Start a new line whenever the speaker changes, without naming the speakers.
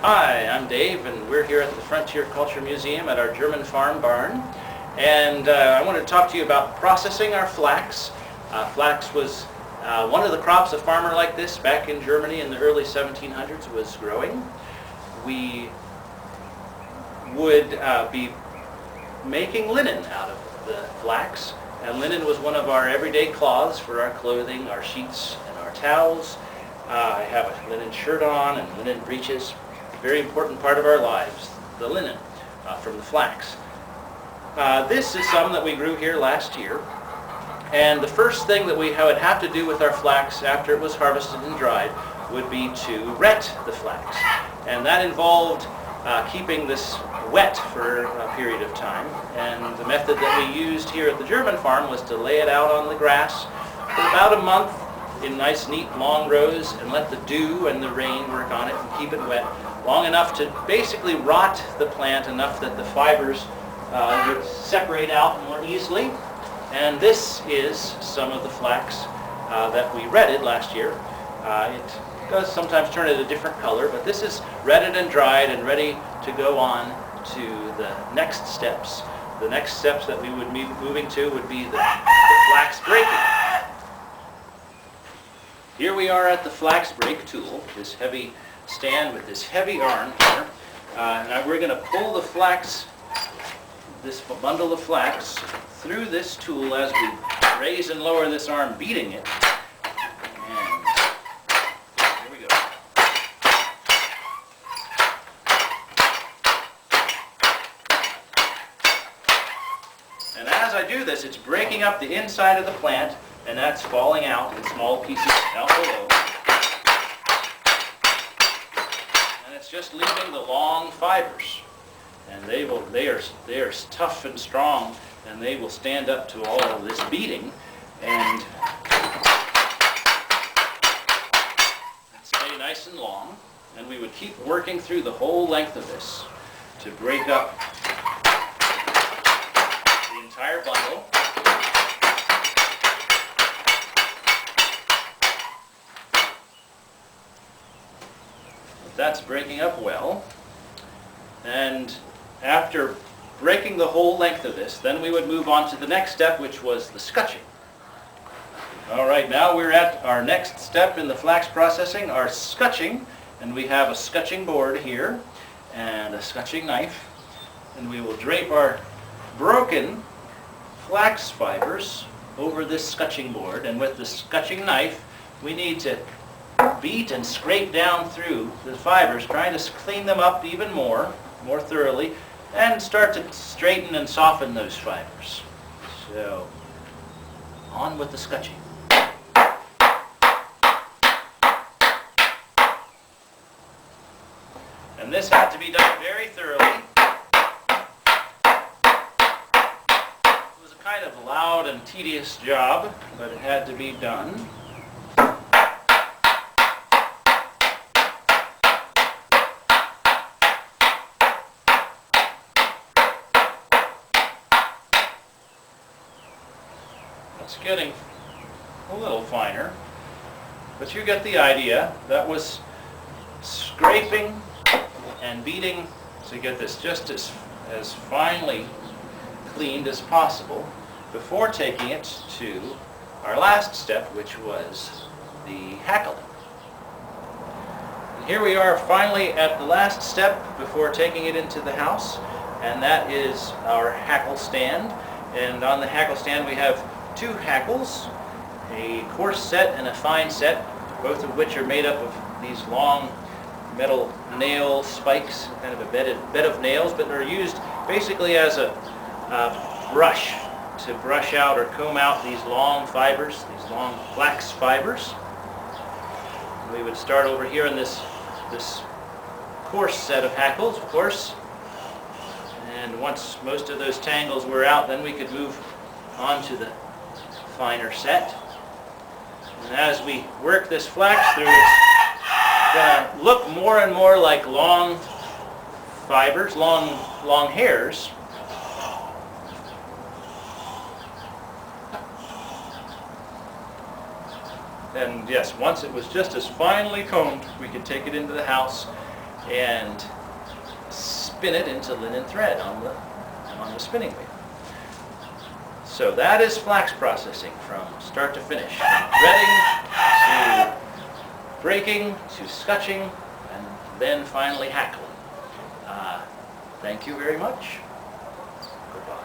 Hi, I'm Dave, and we're here at the Frontier Culture Museum at our German farm barn. And I want to talk to you about processing our flax. Flax was one of the crops a farmer like this back in Germany in the early 1700s was growing. We would be making linen out of the flax. And linen was one of our everyday cloths for our clothing, our sheets, and our towels. I have a linen shirt on and linen breeches. Very important part of our lives, the linen from the flax. This is some that we grew here last year. And the first thing that we would have to do with our flax after it was harvested and dried would be to ret the flax. And that involved keeping this wet for a period of time. And the method that we used here at the German farm was to lay it out on the grass for about a month in nice, neat, long rows and let the dew and the rain work on it and keep it wet long enough to basically rot the plant enough that the fibers would separate out more easily. And this is some of the flax that we retted last year. It does sometimes turn it a different color, but this is retted and dried and ready to go on to the next steps. The next steps that we would be moving to would be the flax breaking. Here we are at the flax break tool, this heavy stand with this heavy arm here. Now we're going to pull the flax, this bundle of flax, through this tool as we raise and lower this arm, beating it. And here we go. And as I do this, it's breaking up the inside of the plant, and that's falling out in small pieces out below. And it's just leaving the long fibers. And they are tough and strong, and they will stand up to all of this beating and stay nice and long. And we would keep working through the whole length of this to break up the entire bundle. That's breaking up well. And after breaking the whole length of this, then we would move on to the next step, which was the scutching. All right, now we're at our next step in the flax processing, our scutching. And we have a scutching board here and a scutching knife. And we will drape our broken flax fibers over this scutching board. And with the scutching knife, we need to beat and scrape down through the fibers, trying to clean them up even more thoroughly, and start to straighten and soften those fibers. So, on with the scutching. And this had to be done very thoroughly. It was a kind of loud and tedious job, but it had to be done. It's getting a little finer, but you get the idea. That was scraping and beating to get this just as finely cleaned as possible before taking it to our last step, which was the hackling. And here we are finally at the last step before taking it into the house, and that is our hackle stand. And on the hackle stand we have two hackles, a coarse set and a fine set, both of which are made up of these long metal nail spikes, kind of a bed of nails, but they're used basically as a brush to brush out or comb out these long fibers, these long flax fibers. We would start over here in this coarse set of hackles, of course, and once most of those tangles were out, then we could move on to the finer set. And as we work this flax through, it's going to look more and more like long fibers, long hairs. And yes, once it was just as finely combed, we could take it into the house and spin it into linen thread on the spinning wheel. So that is flax processing from start to finish, from threading to breaking to scutching, and then finally hackling. Thank you very much. Goodbye.